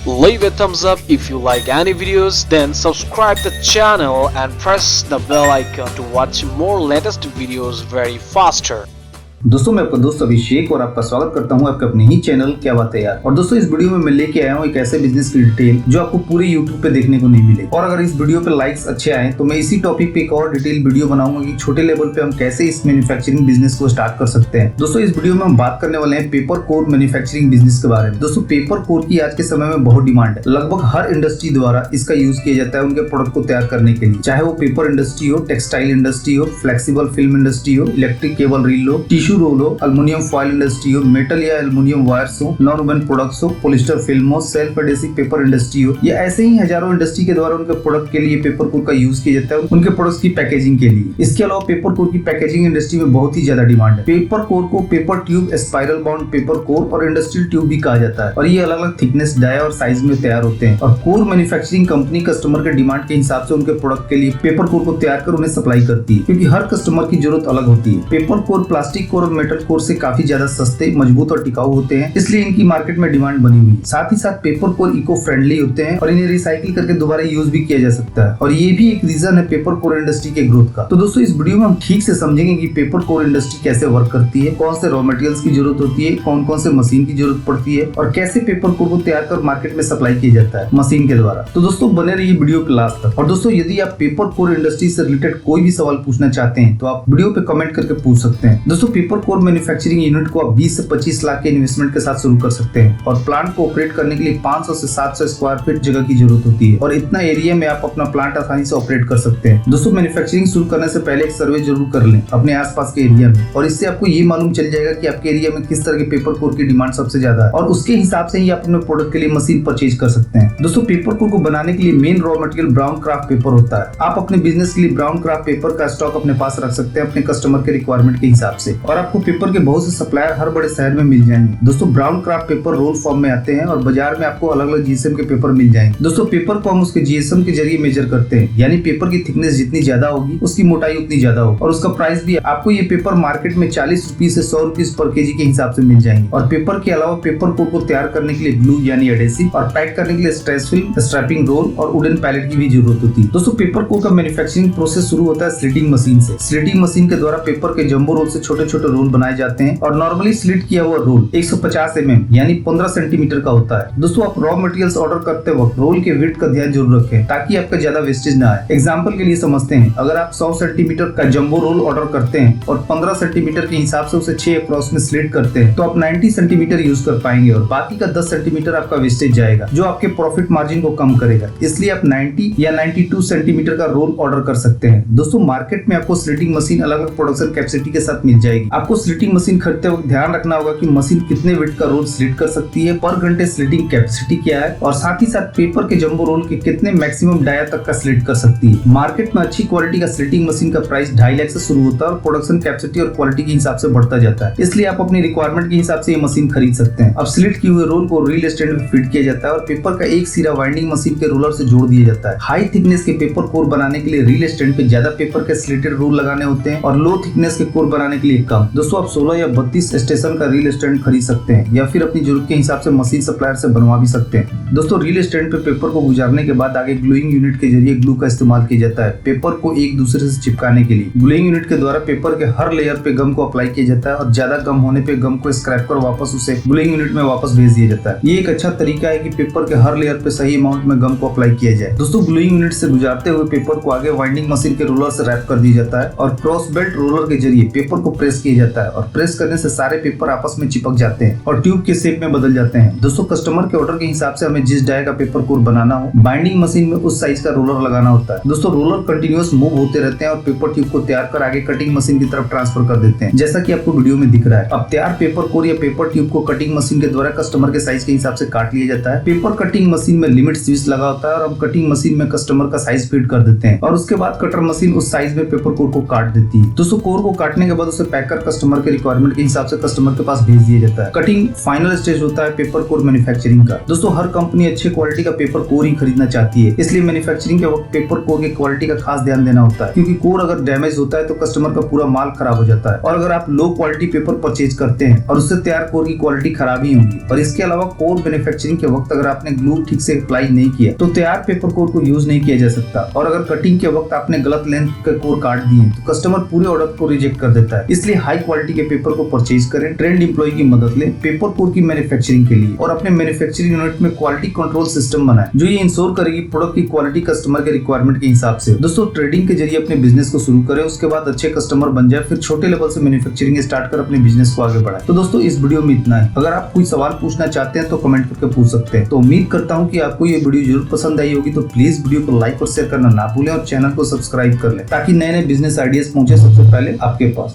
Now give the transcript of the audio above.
Leave a thumbs up if you like any videos, then subscribe the channel and press the bell icon to watch more latest videos very faster. दोस्तों मैं आपका दोस्त अभिषेक और आपका स्वागत करता हूं आपके अपने ही चैनल क्या बात है यार। और दोस्तों इस वीडियो में मैं लेके आया हूं एक ऐसे बिजनेस की डिटेल जो आपको पूरे YouTube पे देखने को नहीं मिले। और अगर इस वीडियो पे लाइक्स अच्छे आए तो मैं इसी टॉपिक पे एक और डिटेल वीडियो बनाऊंगा कि छोटे लेवल पे हम कैसे इस मैन्युफैक्चरिंग बिजनेस को स्टार्ट कर सकते हैं। दोस्तों इस वीडियो में हम बात करने वाले हैं पेपर कोर मैन्युफैक्चरिंग बिजनेस के बारे में। दोस्तों पेपर कोर की आज के समय में बहुत डिमांड है, लगभग हर इंडस्ट्री द्वारा इसका यूज किया जाता है उनके प्रोडक्ट को तैयार करने के लिए, चाहे वो पेपर इंडस्ट्री हो, टेक्सटाइल इंडस्ट्री हो, फ्लेक्सिबल फिल्म इंडस्ट्री हो, इलेक्ट्रिक केबल रील हो, टिश्यू रोल हो, अल्युमिनियम फॉइल इंडस्ट्री हो, मेटल या एल्युमिनियम वायर्स हो, नॉन वुडन प्रोडक्ट्स हो, पॉलिस्टर फिल्म हो, सेल्फ एडेसिव पेपर इंडस्ट्री हो, या ऐसे ही हजारों इंडस्ट्री के द्वारा उनके प्रोडक्ट के लिए पेपर कोर का यूज किया जाता है उनके प्रोडक्ट्स की पैकेजिंग के लिए। इसके अलावा पेपर कोर की पैकेजिंग इंडस्ट्री में बहुत ही ज्यादा डिमांड है। पेपर कोर को paper tube, spiral bound paper core और इंडस्ट्रियल ट्यूब भी कहा जाता है और ये अलग अलग थिकनेस, डाया और साइज में तैयार होते हैं। और कोर मैन्युफैक्चरिंग कंपनी कस्टमर के डिमांड के हिसाब से उनके प्रोडक्ट के लिए पेपर कोर को तैयार कर उन्हें सप्लाई करती है, क्योंकि हर कस्टमर की जरूरत अलग होती है। पेपर कोर प्लास्टिक कोर और मेटल कोर से काफी ज्यादा सस्ते, मजबूत और टिकाऊ होते हैं, इसलिए इनकी मार्केट में डिमांड बनी हुई है। साथ ही साथ पेपर कोर इको फ्रेंडली होते हैं और इन्हें रिसाइकिल करके दोबारा यूज भी किया जा सकता है और ये भी एक रीजन है पेपर कोर इंडस्ट्री के ग्रोथ का। तो दोस्तों इस वीडियो में हम ठीक से समझेंगे कि पेपर कोर इंडस्ट्री कैसे वर्क करती है, कौन से रॉ मटेरियल्स की जरूरत होती है, कौन कौन से मशीन की जरूरत पड़ती है और कैसे पेपर कोर को तैयार कर मार्केट में सप्लाई किया जाता है मशीन के द्वारा। तो दोस्तों बने रहिए वीडियो के लास्ट तक। और दोस्तों यदि आप पेपर कोर इंडस्ट्री से रिलेटेड कोई भी सवाल पूछना चाहते हैं तो आप वीडियो पे कमेंट करके पूछ सकते हैं। दोस्तों पेपर कोर मैन्युफैक्चरिंग यूनिट को आप 20 से 25 लाख के इन्वेस्टमेंट के साथ शुरू कर सकते हैं और प्लांट को ऑपरेट करने के लिए 500 से 700 स्क्वायर फीट जगह की जरूरत होती है और इतना एरिया में आप अपना प्लांट आसानी से ऑपरेट कर सकते हैं। दोस्तों मैन्युफैक्चरिंग शुरू करने से पहले एक सर्वे जरूर कर लें अपने आसपास के एरिया में, और इससे आपको ये मालूम चल जाएगा कि आपके एरिया में किस तरह के पेपर कोर की डिमांड सबसे ज्यादा है और उसके हिसाब से ही आप अपने प्रोडक्ट के लिए मशीन परचेज कर सकते हैं। दोस्तों पेपर कोर को बनाने के लिए main raw material brown craft paper होता है। आप अपने बिजनेस के लिए ब्राउन क्राफ्ट पेपर का स्टॉक अपने पास रख सकते हैं अपने कस्टमर के रिक्वायरमेंट के हिसाब से, और आपको पेपर के बहुत से सप्लायर हर बड़े शहर में मिल जाएंगे। दोस्तों brown craft paper roll form में आते हैं और बाजार में आपको अलग अलग जीएसएम के पेपर मिल जाएंगे। दोस्तों पेपर को हम उसके जीएसएम के जरिए मेजर करते हैं, यानी पेपर की थिकनेस जितनी ज्यादा होगी उसकी मोटाई उतनी ज्यादा होगी और उसका प्राइस भी आपको ये पेपर मार्केट में 40 रुपीज से 100 रुपीज पर केजी के हिसाब से मिल जाएंगे। और पेपर के अलावा पेपर कोर को तैयार करने के लिए ग्लू यानी एडेसिव और पैक करने के लिए स्ट्रेस फिल्म, स्ट्रैपिंग रोल और वुडन पैलेट की भी जरूरत होती है। दोस्तों पेपर कोर का मैन्युफैक्चरिंग प्रोसेस शुरू होता है स्लिटिंग मशीन से। स्लिटिंग मशीन के द्वारा पेपर के जंबो रोल से छोटे छोटे रोल बनाए जाते हैं और नॉर्मली स्लिट किया हुआ रोल 150 mm यानी 15 सेंटीमीटर का होता है। दोस्तों आप रॉ मटेरियल्स ऑर्डर करते वक्त रोल के विड्थ का ध्यान जरूर रखें ताकि आपका ज्यादा वेस्टेज ना आए। एग्जांपल के लिए समझते हैं, अगर आप 100 सेंटीमीटर का जंबो रोल ऑर्डर करते हैं और 15 सेंटीमीटर के हिसाब से उसे 6 अक्रॉस में स्लिट करते हैं तो आप 90 सेंटीमीटर यूज कर पाएंगे और बाकी का 10 सेंटीमीटर आपका वेस्टेज जाएगा जो आपके प्रॉफिट मार्जिन को कम करेगा। इसलिए आप 90 या 92 सेंटीमीटर का रोल ऑर्डर कर सकते हैं। दोस्तों मार्केट में आपको स्लिटिंग मशीन अलग अलग प्रोडक्शन कैपेसिटी के साथ मिल जाएगी। आपको स्लिटिंग मशीन खरीदते वक्त ध्यान रखना होगा कि मशीन कितने वेट का रोल स्लिट कर सकती है, पर घंटे स्लिटिंग कैपेसिटी क्या है और साथ ही साथ पेपर के जंबो रोल के कितने मैक्सिमम डाया तक का स्लिट कर सकती है। मार्केट में अच्छी क्वालिटी का स्लिटिंग मशीन का प्राइस 2.5 लाख से शुरू होता है और प्रोडक्शन कैपेसिटी और क्वालिटी के हिसाब से बढ़ता जाता है, इसलिए आप अपनी रिक्वायरमेंट के हिसाब से ये मशीन खरीद सकते हैं। अब स्लिट किए हुए रोल को रील स्टैंड में फिट किया जाता है और पेपर का एक सिरा वाइंडिंग मशीन के रोलर से जोड़ दिया जाता है। हाई थिकनेस के पेपर कोर बनाने के लिए रील स्टैंड पे ज्यादा पेपर के स्लिटेड रोल लगाने होते हैं और लो थिकनेस के कोर बनाने के लिए कम। दोस्तों आप 16 या 32 स्टेशन का रील स्टैंड खरीद सकते हैं या फिर अपनी जरूरत के हिसाब से मशीन सप्लायर से बनवा भी सकते हैं। दोस्तों रील स्टैंड पे पेपर को गुजारने के बाद आगे ग्लूइंग यूनिट के जरिए ग्लू का इस्तेमाल किया जाता है पेपर को एक दूसरे से चिपकाने के लिए। ग्लूइंग यूनिट के द्वारा पेपर के हर लेयर पे गम को अप्लाई किया जाता है और ज्यादा गम होने पे गम को स्क्रैप कर वापस उसे ग्लूइंग यूनिट में वापस भेज दिया जाता है। ये एक अच्छा तरीका है कि पेपर के हर लेयर पे सही अमाउंट में गम को अप्लाई किया जाए। दोस्तों ग्लूइंग यूनिट से गुजारते हुए पेपर को आगे वाइंडिंग मशीन के रोलर से रैप कर दिया जाता है और क्रॉस बेल्ट रोलर के जरिए पेपर को प्रेस किया जाता है और प्रेस करने से सारे पेपर आपस में चिपक जाते हैं और ट्यूब के शेप में बदल जाते हैं। दोस्तों कस्टमर के ऑर्डर के हिसाब से हमें जिस डाया का पेपर कोर बनाना हो, बाइंडिंग मशीन में उस साइज का रोलर लगाना होता है। दोस्तों रोलर कंटिन्यूअस मूव होते रहते हैं और पेपर ट्यूब को तैयार कर आगे कटिंग मशीन की तरफ ट्रांसफर कर देते हैं, जैसा कि आपको वीडियो में दिख रहा है। अब तैयार पेपर कोर या पेपर ट्यूब को कटिंग मशीन के द्वारा कस्टमर के साइज के हिसाब से काट लिया जाता है। पेपर कटिंग मशीन में लिमिट स्विच लगा होता है और हम कटिंग मशीन में कस्टमर का साइज फीड कर देते हैं और उसके बाद कटर मशीन उस साइज में पेपर कोर को काट देती है। दोस्तों कोर को काटने के बाद उसे पैक बनाकर कस्टमर के रिक्वायरमेंट के हिसाब से कस्टमर के पास भेज दिया जाता है। कटिंग फाइनल स्टेज होता है पेपर कोर मैन्युफैक्चरिंग का। दोस्तों हर कंपनी अच्छी क्वालिटी का पेपर कोर ही खरीदना चाहती है, इसलिए मैन्युफैक्चरिंग के वक्त पेपर कोर की क्वालिटी का खास ध्यान देना होता है, क्योंकि कोर अगर डैमेज होता है तो कस्टमर का पूरा माल खराब हो जाता है। और अगर आप लो क्वालिटी पेपर परचेज करते हैं और उससे तैयार कोर की क्वालिटी खराब ही होगी। और इसके अलावा कोर मैन्युफैक्चरिंग के वक्त अगर आपने ग्लू ठीक से अप्लाई नहीं किया तो तैयार पेपर कोर को यूज नहीं किया जा सकता। और अगर कटिंग के वक्त आपने गलत लेंथ के कोर काट दिए तो कस्टमर पूरे ऑर्डर को रिजेक्ट कर देता है। इसलिए हाई क्वालिटी के पेपर को परचेज करें, ट्रेंड एम्प्लॉय की मदद लें पेपर कोर की मैन्युफैक्चरिंग के लिए और अपने मैन्युफैक्चरिंग यूनिट में क्वालिटी कंट्रोल सिस्टम बनाएं जो ये इंश्योर करेगी प्रोडक्ट की क्वालिटी कस्टमर के रिक्वायरमेंट के हिसाब से। दोस्तों ट्रेडिंग के जरिए अपने बिजनेस को शुरू करें, उसके बाद अच्छे कस्टमर बन जाए, फिर छोटे लेवल से मैन्युफैक्चरिंग स्टार्ट कर अपने बिजनेस को आगे बढ़ाएं। तो दोस्तों इस वीडियो में इतना है। अगर आप कोई सवाल पूछना चाहते हैं तो कमेंट करके पूछ सकते हैं। तो उम्मीद करता हूँ कि आपको ये वीडियो जरूर पसंद आई होगी। तो प्लीज वीडियो को लाइक और शेयर करना ना भूलें और चैनल को सब्सक्राइब कर लें ताकि नए नए बिजनेस आइडियाज पहुंचे सबसे पहले आपके पास।